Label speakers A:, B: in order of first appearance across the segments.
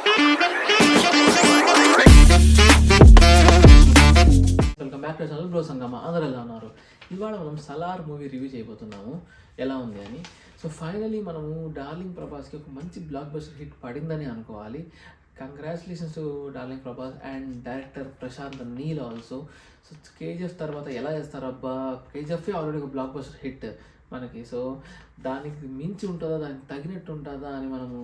A: Welcome back to channel bro సంగమ. అందరూ ఎలా ఉన్నారు? ఇవాళ మనం సలార్ మూవీ రివ్యూ చేయబోతున్నాము, ఎలా ఉంది అని. సో ఫైనలీ మనము డార్లింగ్ ప్రభాస్కి ఒక మంచి బ్లాక్ బస్టర్ హిట్ పడిందని అనుకోవాలి. Congratulations to darling Prabhas and director Prashanth Neel also. So KGF తర్వాత ఎలా చేస్తారబ్బా, కేజీఎఫ్ ఆల్రెడీ ఒక బ్లాక్ బస్టర్ హిట్ మనకి. సో దానికి మించి ఉంటుందా, దానికి తగినట్టు ఉంటుందా అని మనము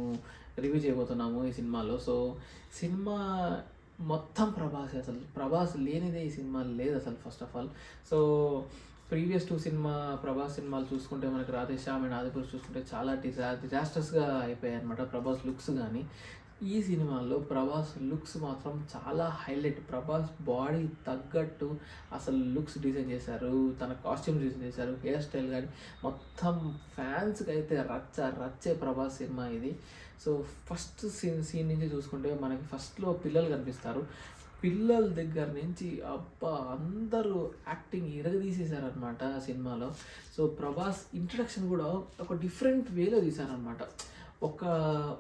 A: రివ్యూ చేయబోతున్నాము ఈ సినిమాలో. సో సినిమా మొత్తం ప్రభాస్, అసలు ప్రభాస్ లేనిదే ఈ సినిమా లేదు అసలు first of all. So previous two Prabhas సినిమాలు చూసుకుంటే మనకి రాధేశ్యామ్ అండ్ ఆదిపురుష్ చూసుకుంటే చాలా డిజాస్టర్స్గా అయిపోయాయి అనమాట ప్రభాస్ లుక్స్. కానీ ఈ సినిమాలో ప్రభాస్ లుక్స్ మాత్రం చాలా హైలైట్. ప్రభాస్ బాడీ తగ్గట్టు అసలు లుక్స్ డిజైన్ చేశారు, తన కాస్ట్యూమ్ డిజైన్ చేశారు, హెయిర్ స్టైల్ కానీ మొత్తం ఫ్యాన్స్కి అయితే రచ్చే ప్రభాస్ సినిమా ఇది. సో ఫస్ట్ సీన్ నుంచి చూసుకుంటే మనకి ఫస్ట్లో పిల్లలు కనిపిస్తారు. పిల్లల దగ్గర నుంచి అబ్బా అందరూ యాక్టింగ్ ఇరగదీసేశారనమాట సినిమాలో. సో ప్రభాస్ ఇంట్రడక్షన్ కూడా ఒక డిఫరెంట్ వేలో తీశారనమాట.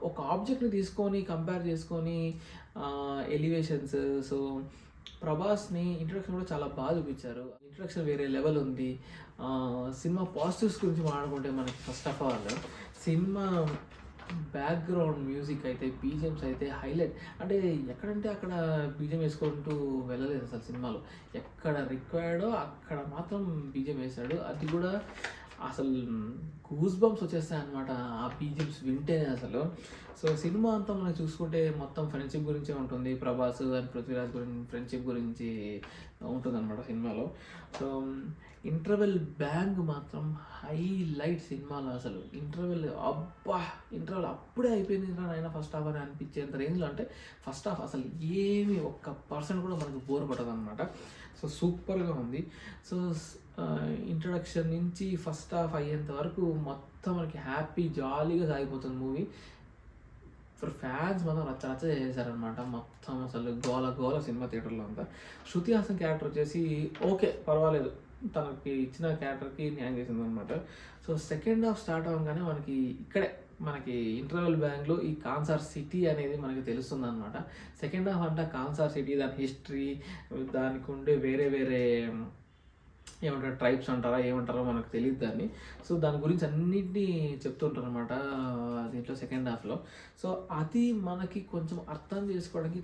A: ఒక ఆబ్జెక్ట్ని తీసుకొని కంపేర్ చేసుకొని ఎలివేషన్స్. సో ప్రభాస్ని ఇంట్రడక్షన్ కూడా చాలా బాగా చూపించారు. ఇంట్రడక్షన్ వేరే లెవెల్ ఉంది. సినిమా పాజిటివ్స్ గురించి మాట్లాడుకుంటే మనకి first of all cinema background music అయితే, బీజిఎమ్స్ అయితే హైలైట్. అంటే ఎక్కడంటే అక్కడ బీజిఎం వేసుకుంటూ వెళ్ళలేదు అసలు సినిమాలో. ఎక్కడ రిక్వైర్డో అక్కడ మాత్రం బీజిఎం వేశాడు. అది కూడా అసలు గూస్ బంప్స్ వచ్చేస్తాయి అనమాట ఆ బీజిఎమ్స్ వింటేనే అసలు. సో సినిమా అంతా మనం చూసుకుంటే మొత్తం ఫ్రెండ్షిప్ గురించే ఉంటుంది. ప్రభాస్ అండ్ పృథ్వీరాజ్ గురించి ఫ్రెండ్షిప్ గురించి ఉంటుంది అనమాట సినిమాలో. సో ఇంటర్వెల్ బ్యాంగ్ మాత్రం హైలైట్ సినిమాలో. అసలు ఇంటర్వెల్ అప్పుడే అయిపోయింది అయినా ఫస్ట్ హాఫ్ అని అనిపించేంత రేంజ్లో. అంటే ఫస్ట్ హాఫ్ అసలు ఏమి 1% కూడా మనకు బోర్ పడదు అనమాట. సో సూపర్గా ఉంది. సో ఇంట్రడక్షన్ నుంచి ఫస్ట్ హాఫ్ అయ్యేంత వరకు మొత్తం మనకి హ్యాపీ జాలీగా సాగిపోతుంది మూవీ. ఫర్ ఫ్యాన్స్ మాత్రం రచ్చ చేశారనమాట మొత్తం. అసలు గోల సినిమా థియేటర్లో అంతా. శృతి హాసన్ క్యారెక్టర్ వచ్చేసి ఓకే పర్వాలేదు, తనకి ఇచ్చిన క్యారెక్టర్కి న్యాయం చేసింది అనమాట. సో సెకండ్ హాఫ్ స్టార్ట్ అవ్వగానే మనకి ఇంటర్వెల్ బ్యాంగ్లో ఈ కాన్సార్ సిటీ అనేది మనకి తెలుస్తుంది అనమాట. సెకండ్ హాఫ్ అంటే కాన్సార్ సిటీ, దాని హిస్టరీ, దానికి ఉండే వేరే ఏమంటారు ట్రైబ్స్ అంటారా ఏమంటారో మనకు తెలియదు దాన్ని. సో దాని గురించి అన్నింటినీ చెప్తుంటారు అనమాట దీంట్లో సెకండ్ హాఫ్లో. సో అది మనకి కొంచెం అర్థం చేసుకోవడానికి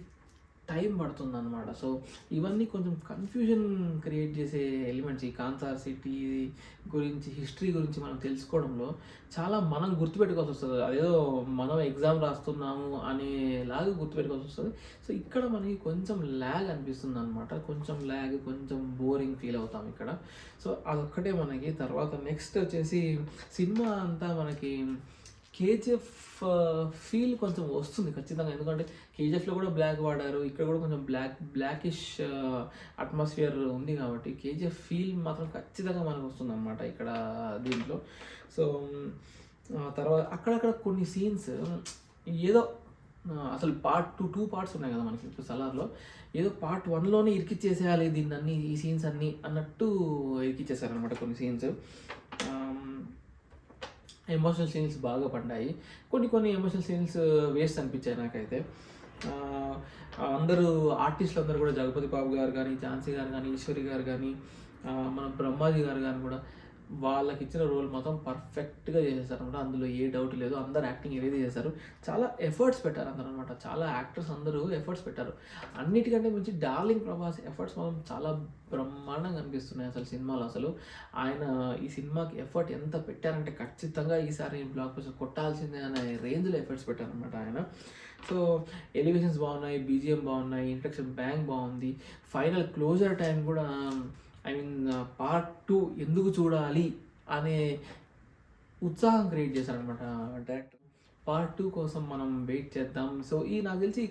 A: టైం పడుతుంది అనమాట. సో ఇవన్నీ కొంచెం కన్ఫ్యూజన్ క్రియేట్ చేసే ఎలిమెంట్స్. ఈ కాన్సార్ సిటీ గురించి, హిస్టరీ గురించి మనం తెలుసుకోవడంలో చాలా మనం గుర్తుపెట్టుకోవాల్సి వస్తుంది. అదేదో మనం ఎగ్జామ్ రాస్తున్నాము అనేలాగా గుర్తుపెట్టుకోవాల్సి వస్తుంది. సో ఇక్కడ మనకి కొంచెం ల్యాగ్ అనిపిస్తుంది అనమాట. కొంచెం బోరింగ్ ఫీల్ అవుతాం ఇక్కడ. సో అదొక్కటే మనకి. తర్వాత నెక్స్ట్ వచ్చేసి సినిమా అంతా మనకి కేజీఎఫ్ ఫీల్ కొంచెం వస్తుంది ఖచ్చితంగా. ఎందుకంటే కేజీఎఫ్లో కూడా బ్లాక్ వాడారు, ఇక్కడ కూడా కొంచెం బ్లాకిష్ అట్మాస్ఫియర్ ఉంది కాబట్టి కేజీఎఫ్ ఫీల్ మాత్రం ఖచ్చితంగా మనకు వస్తుంది అనమాట ఇక్కడ దీంట్లో. సో తర్వాత అక్కడక్కడ కొన్ని సీన్స్ ఏదో అసలు టూ పార్ట్స్ ఉన్నాయి కదా మనకి ఇప్పుడు సలార్లో. ఏదో పార్ట్ 1లోనే ఇరికిచ్చేసేయాలి దీన్ని ఈ సీన్స్ అన్నీ అన్నట్టు ఇరికిచ్చేసారనమాట కొన్ని సీన్స్. ఎమోషనల్ సీన్స్ బాగా పడ్డాయి. కొన్ని ఎమోషనల్ సీన్స్ వేస్ట్ అనిపించాయి నాకైతే. ఆర్టిస్టులు అందరూ కూడా జగపతి బాబు గారు కానీ, ఝాన్సీ గారు కానీ, ఈశ్వరి గారు కానీ, మన బ్రహ్మాజీ గారు కానీ కూడా వాళ్ళకి ఇచ్చిన రోల్ మొత్తం పర్ఫెక్ట్గా చేసేసారు అనమాట. అందులో ఏ డౌట్ లేదు. అందరు యాక్టింగ్ ఏదైతే చేశారు చాలా ఎఫర్ట్స్ పెట్టారు అందరూ అనమాట. చాలా యాక్టర్స్ అందరూ ఎఫర్ట్స్ పెట్టారు. అన్నిటికంటే మించి డార్లింగ్ ప్రభాస్ ఎఫర్ట్స్ మాత్రం చాలా బ్రహ్మాండంగా అనిపిస్తున్నాయి అసలు సినిమాలో. అసలు ఆయన ఈ సినిమాకి ఎఫర్ట్ ఎంత పెట్టారంటే ఖచ్చితంగా ఈసారి బ్లాక్ బస్టర్ కొట్టాల్సిందే అనే రేంజ్లో ఎఫర్ట్స్ పెట్టారనమాట ఆయన. సో ఎలివేషన్స్ బాగున్నాయి, బీజిఎం బాగున్నాయి, ఇంట్రడక్షన్ బ్యాంగ్ బాగుంది. ఫైనల్ క్లోజర్ టైం కూడా పార్ట్ 2 ఎందుకు చూడాలి అనే ఉత్సాహం క్రియేట్ చేశారనమాట డైరెక్టర్. పార్ట్ 2 కోసం మనం వెయిట్ చేద్దాం. సో నాకు తెలిసి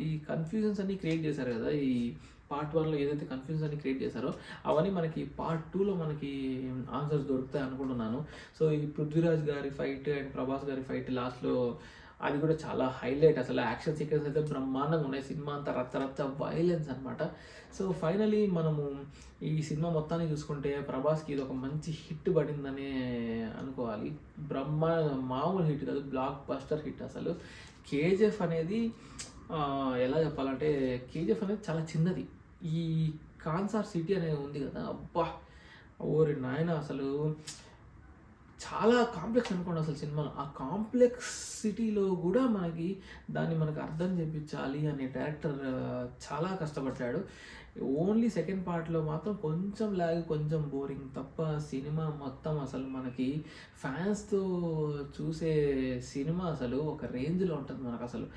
A: ఈ కన్ఫ్యూజన్స్ అన్నీ క్రియేట్ చేశారు కదా, ఈ పార్ట్ 1లో ఏదైతే కన్ఫ్యూజన్స్ అన్ని క్రియేట్ చేశారో అవన్నీ మనకి పార్ట్ 2లో మనకి ఆన్సర్స్ దొరుకుతాయి అనుకుంటున్నాను. సో ఈ పృథ్వీరాజ్ గారి ఫైట్ అండ్ ప్రభాస్ గారి ఫైట్ లాస్ట్లో అది కూడా చాలా హైలైట్. అసలు యాక్షన్ సీక్వెన్స్ అయితే బ్రహ్మాండంగా ఉన్నాయి. సినిమా అంతా రచ్చ వైలెన్స్ అనమాట. సో ఫైనలీ మనము ఈ సినిమా మొత్తాన్ని చూసుకుంటే ప్రభాస్కి ఇది ఒక మంచి హిట్ పడిందనే అనుకోవాలి. మామూలు హిట్ కాదు, బ్లాక్ బస్టర్ హిట్. అసలు కేజీఎఫ్ అనేది ఎలా చెప్పాలంటే కేజీఎఫ్ అనేది చాలా చిన్నది. ఈ కాన్సార్ సిటీ అనేది ఉంది కదా, అబ్బా ఓరి నాయన అసలు చాలా కాంప్లెక్స్ అనుకోండి అసలు సినిమాలో. ఆ కాంప్లెక్సిటీలో కూడా మనకు అర్థం చేపించాలి అనే డైరెక్టర్ చాలా కష్టపడ్డాడు. ఓన్లీ సెకండ్ పార్ట్లో మాత్రం కొంచెం లాగ్, కొంచెం బోరింగ్ తప్ప సినిమా మొత్తం అసలు మనకి ఫ్యాన్స్తో చూసే సినిమా అసలు ఒక రేంజ్లో ఉంటుంది. మనకు అసలు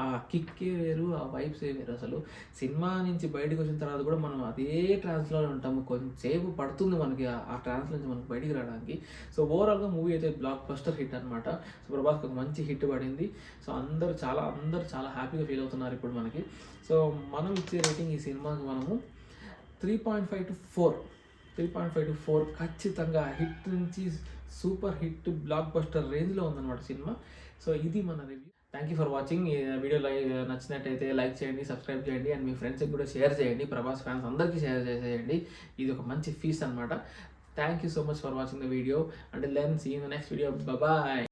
A: ఆ కిక్కే వేరు, ఆ వైబ్సే వేరు. అసలు సినిమా నుంచి బయటకు వచ్చిన తర్వాత కూడా మనం అదే ట్రాన్స్లో ఉంటాము. కొంచెంసేపు పడుతుంది మనకి ఆ ట్రాన్స్ నుంచి మనకి బయటికి రావడానికి. సో ఓవరాల్గా మూవీ అయితే బ్లాక్ బస్టర్ హిట్ అనమాట. సో ప్రభాస్కి ఒక మంచి హిట్ పడింది. సో అందరూ చాలా హ్యాపీగా ఫీల్ అవుతున్నారు ఇప్పుడు మనకి. సో మనం ఇచ్చే రేటింగ్ ఈ సినిమాకి మనము 3.5 to 4, 3.5 to 4 ఖచ్చితంగా హిట్ నుంచి సూపర్ హిట్ బ్లాక్ బస్టర్ రేంజ్లో ఉందన్నమాట సినిమా. సో ఇది మన review. Thank you for watching. ఈ వీడియో నచ్చినట్టయితే లైక్ చేయండి, సబ్స్క్రైబ్ చేయండి, అండ్ మీ ఫ్రెండ్స్కి కూడా షేర్ చేయండి. ప్రభాస్ ఫ్యాన్స్ అందరికీ షేర్ చేసేయండి. ఇది ఒక మంచి ఫీస్ట్ అనమాట. Thank you so much for watching the video. Until then see in the next video. Bye.